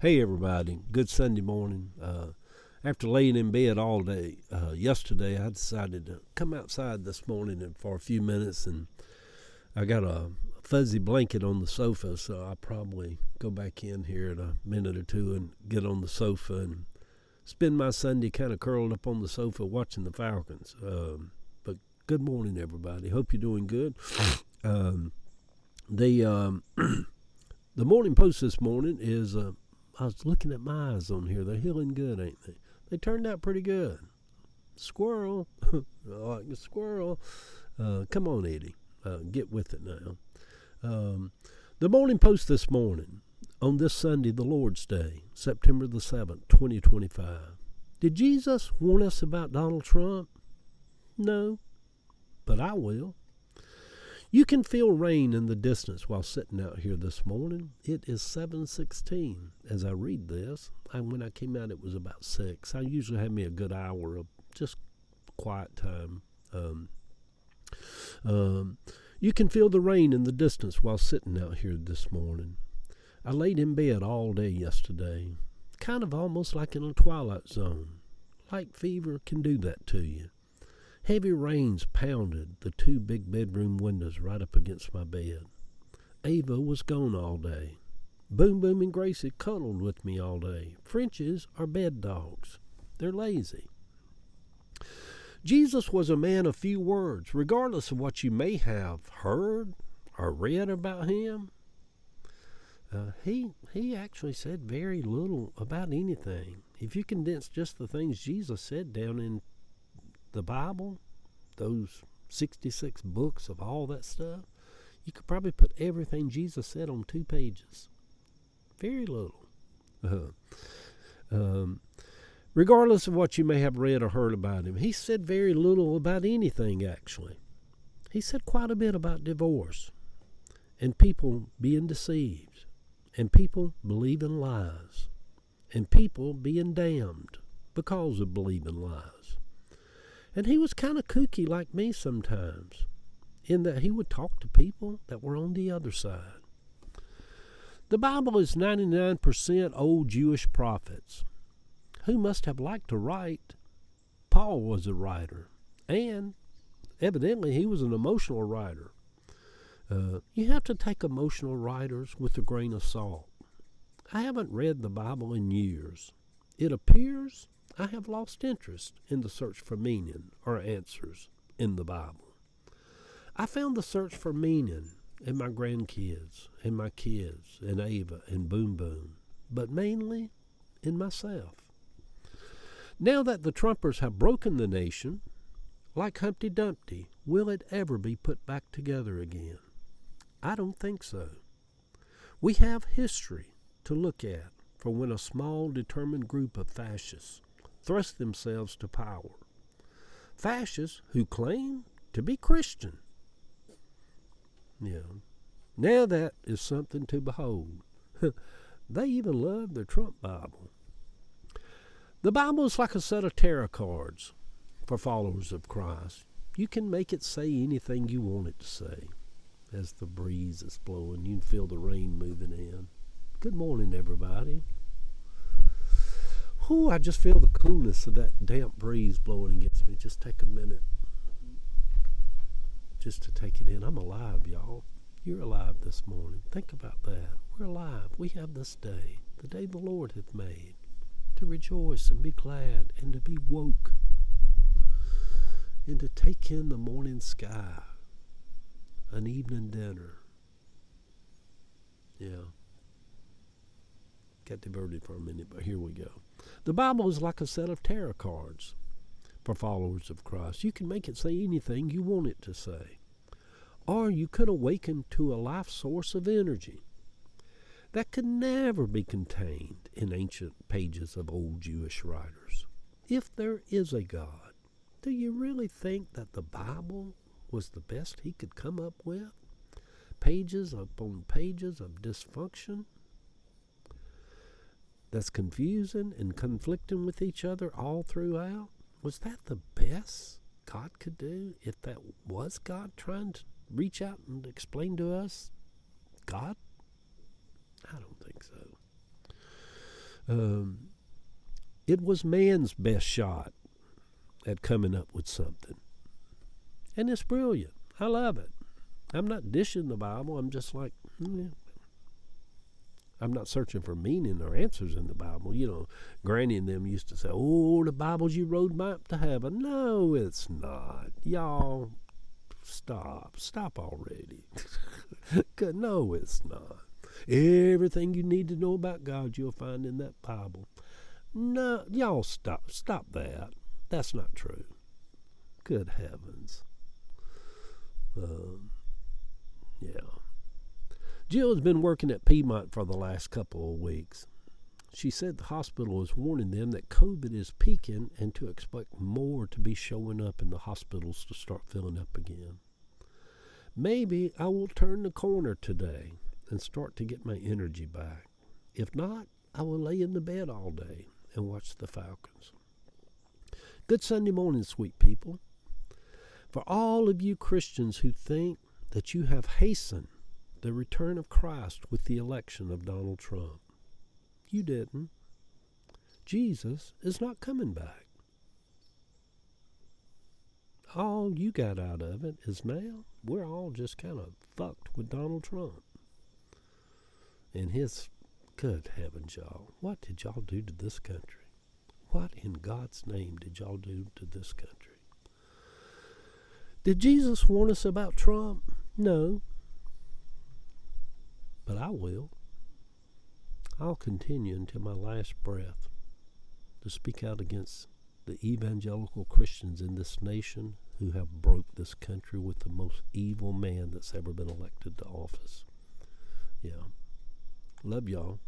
Hey everybody, good Sunday morning. After laying in bed all day yesterday, I decided to come outside this morning for a few minutes, and I got a fuzzy blanket on the sofa, so I'll probably go back in here in a minute or two and get on the sofa and spend my Sunday kind of curled up on the sofa watching the Falcons. But good morning, everybody. Hope you're doing good. The the Morning Post this morning is. I was looking at my eyes on here. They're healing good, ain't they? They turned out pretty good. Squirrel. Like a squirrel. Come on, Eddie. Get with it now. The Morning Post this morning, on this Sunday, the Lord's Day, September the 7th, 2025. Did Jesus warn us about Donald Trump? No, but I will. You can feel rain in the distance while sitting out here this morning. It is 7:16 as I read this. When I came out, it was about 6. I usually have me a good hour of just quiet time. You can feel the rain in the distance while sitting out here this morning. I laid in bed all day yesterday, kind of almost like in a twilight zone. Light fever can do that to you. Heavy rains pounded the 2 big bedroom windows right up against my bed. Ava was gone all day. Boom Boom and Gracie cuddled with me all day. Frenchies are bed dogs. They're lazy. Jesus was a man of few words, regardless of what you may have heard or read about him. He actually said very little about anything. If you condense just the things Jesus said down in the Bible, those 66 books of all that stuff, you could probably put everything Jesus said on 2 pages. Very little. Regardless of what you may have read or heard about him, he said very little about anything, actually. He said quite a bit about divorce and people being deceived and people believing lies and people being damned because of believing lies. And he was kind of kooky like me sometimes, in that he would talk to people that were on the other side. The Bible is 99% old Jewish prophets who must have liked to write. Paul was a writer, and evidently he was an emotional writer. You have to take emotional writers with a grain of salt. I haven't read the Bible in years. It appears I have lost interest in the search for meaning or answers in the Bible. I found the search for meaning in my grandkids, in my kids, in Ava, and Boom Boom, but mainly in myself. Now that the Trumpers have broken the nation, like Humpty Dumpty, will it ever be put back together again? I don't think so. We have history to look at for when a small, determined group of fascists thrust themselves to power. Fascists who claim to be Christian. Yeah. Now that is something to behold. They even love their Trump Bible. The Bible is like a set of tarot cards for followers of Christ. You can make it say anything you want it to say. As the breeze is blowing, you can feel the rain moving in. Good morning, everybody. Whew, I just feel the coolness of that damp breeze blowing against me. Just take a minute just to take it in. I'm alive, y'all. You're alive this morning. Think about that. We're alive. We have this day, the day the Lord hath made, to rejoice and be glad and to be woke and to take in the morning sky, an evening dinner. Yeah. Got diverted for a minute, but here we go. The Bible is like a set of tarot cards for followers of Christ. You can make it say anything you want it to say. Or you could awaken to a life source of energy that could never be contained in ancient pages of old Jewish writers. If there is a God, do you really think that the Bible was the best he could come up with? Pages upon pages of dysfunction that's confusing and conflicting with each other all throughout? Was that the best God could do? If that was God trying to reach out and explain to us God? I don't think so. It was man's best shot at coming up with something. And it's brilliant. I love it. I'm not dishing the Bible. I'm just like, I'm not searching for meaning or answers in the Bible. Granny and them used to say, oh, the Bible's your roadmap to heaven. No, it's not. Y'all, stop. Stop already. No, it's not. Everything you need to know about God you'll find in that Bible. No, y'all stop. Stop that. That's not true. Good heavens. Yeah. Jill has been working at Piedmont for the last couple of weeks. She said the hospital is warning them that COVID is peaking and to expect more to be showing up in the hospitals to start filling up again. Maybe I will turn the corner today and start to get my energy back. If not, I will lay in the bed all day and watch the Falcons. Good Sunday morning, sweet people. For all of you Christians who think that you have hastened the return of Christ with the election of Donald Trump, you didn't. Jesus is not coming back. All you got out of it is now we're all just kind of fucked with Donald Trump. And his, good heavens, y'all, what did y'all do to this country? What in God's name did y'all do to this country? Did Jesus warn us about Trump? No. But I will. I'll continue until my last breath to speak out against the evangelical Christians in this nation who have broke this country with the most evil man that's ever been elected to office. Yeah. Love y'all.